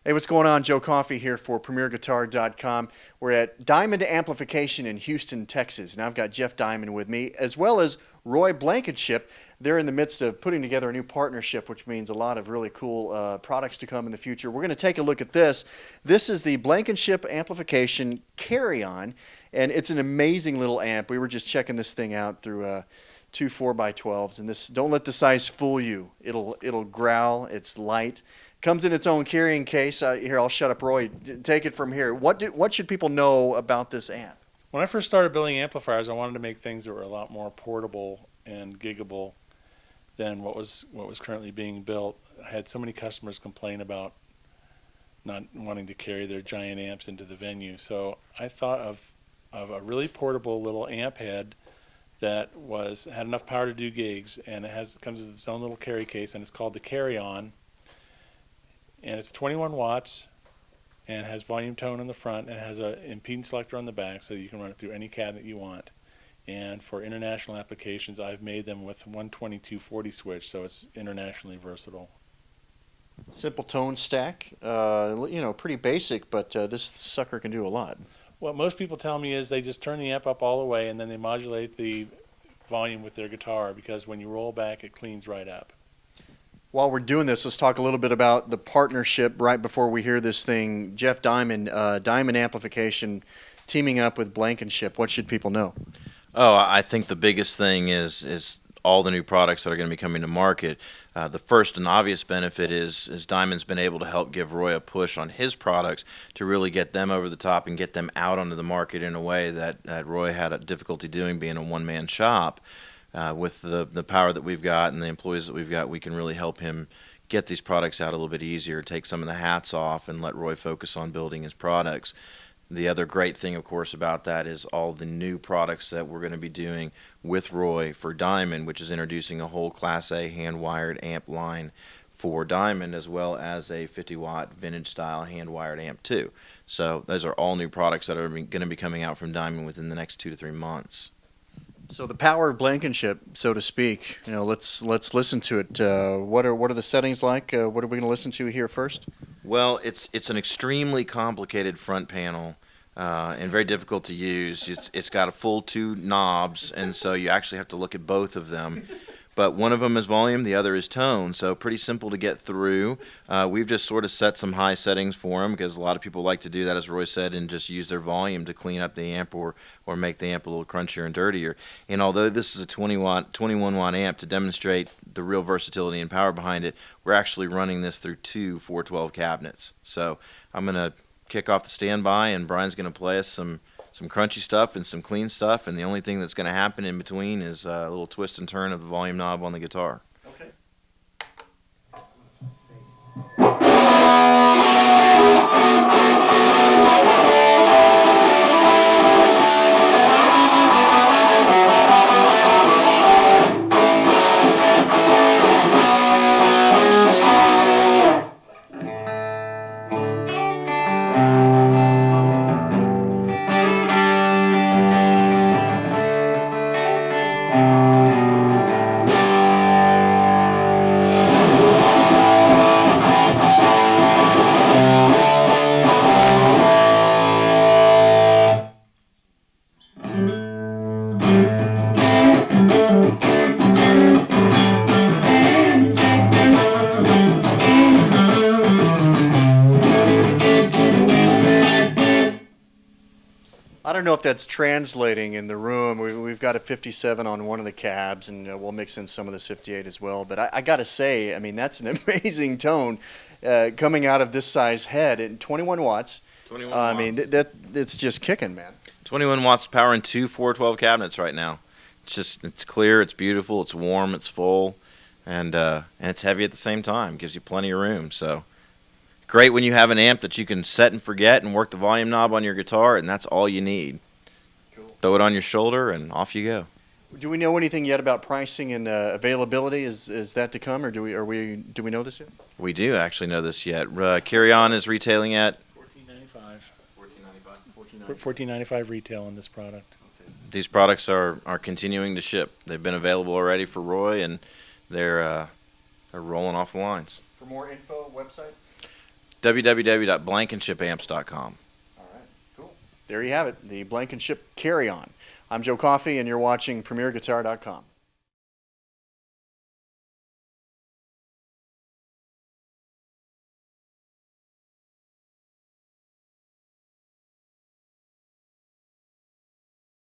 Hey, what's going on? Joe Coffey here for PremierGuitar.com. We're at Diamond Amplification in Houston, Texas. And I've got Jeff Diamond with me, as well as Roy Blankenship. They're in the midst of putting together a new partnership, which means a lot of really cool products to come in the future. We're going to take a look at this. This is the Blankenship Amplification Carry-On, and it's an amazing little amp. We were just checking this thing out through two 4x12s, and this, don't let the size fool you. It'll growl. It's light. Comes in its own carrying case. Here, I'll shut up, Roy. Take it from here. What should people know about this amp? When I first started building amplifiers, I wanted to make things that were a lot more portable and giggable than what was currently being built. I had so many customers complain about not wanting to carry their giant amps into the venue. So I thought of a really portable little amp head that had enough power to do gigs, and it comes with its own little carry case, and it's called the Carry-On. And it's 21 watts and has volume tone in the front and has an impedance selector on the back, so you can run it through any cabinet you want. And for international applications, I've made them with 122/40 switch, so it's internationally versatile. Simple tone stack. Pretty basic, but this sucker can do a lot. What most people tell me is they just turn the amp up all the way and then they modulate the volume with their guitar, because when you roll back, it cleans right up. While we're doing this, let's talk a little bit about the partnership right before we hear this thing. Jeff Diamond, Diamond Amplification, teaming up with Blankenship. What should people know? Oh, I think the biggest thing is all the new products that are going to be coming to market. The first and obvious benefit is Diamond's been able to help give Roy a push on his products to really get them over the top and get them out onto the market in a way that Roy had a difficulty doing, being a one-man shop. With the power that we've got and the employees that we've got, we can really help him get these products out a little bit easier, take some of the hats off, and let Roy focus on building his products. The other great thing, of course, about that is all the new products that we're going to be doing with Roy for Diamond, which is introducing a whole Class A hand-wired amp line for Diamond, as well as a 50-watt vintage-style hand-wired amp, too. So those are all new products that are going to be coming out from Diamond within the next 2 to 3 months. So the power of Blankenship, so to speak. Let's listen to it. What are the settings like? What are we going to listen to here first? Well, it's an extremely complicated front panel and very difficult to use. It's got a full 2 knobs, and so you actually have to look at both of them. But one of them is volume, the other is tone, so pretty simple to get through. We've just sort of set some high settings for them, because a lot of people like to do that, as Roy said, and just use their volume to clean up the amp or make the amp a little crunchier and dirtier. And although this is a 21-watt amp, to demonstrate the real versatility and power behind it, we're actually running this through 2 412 cabinets. So I'm going to kick off the standby, and Brian's going to play us some crunchy stuff and some clean stuff, and the only thing that's going to happen in between is a little twist and turn of the volume knob on the guitar. Okay. I don't know if that's translating in the room. We've got a 57 on one of the cabs, and we'll mix in some of this 58 as well. But I got to say, I mean, that's an amazing tone coming out of this size head. And 21 watts. 21 watts. I mean, it's just kicking, man. 21 watts power in 2 412 cabinets right now. It's clear, it's beautiful, it's warm, it's full, and it's heavy at the same time. Gives you plenty of room. So great when you have an amp that you can set and forget and work the volume knob on your guitar, and that's all you need. Cool. Throw it on your shoulder, and off you go. Do we know anything yet about pricing and availability? Is that to come, or do we know this yet? We do actually know this yet. Carry-On is retailing at $14.95. $14.95 retail on this product. These products are continuing to ship. They've been available already for Roy, and they're rolling off the lines. For more info, website? www.blankenshipamps.com. All right, cool. There you have it, the Blankenship carry-on. I'm Joe Coffey, and you're watching PremierGuitar.com.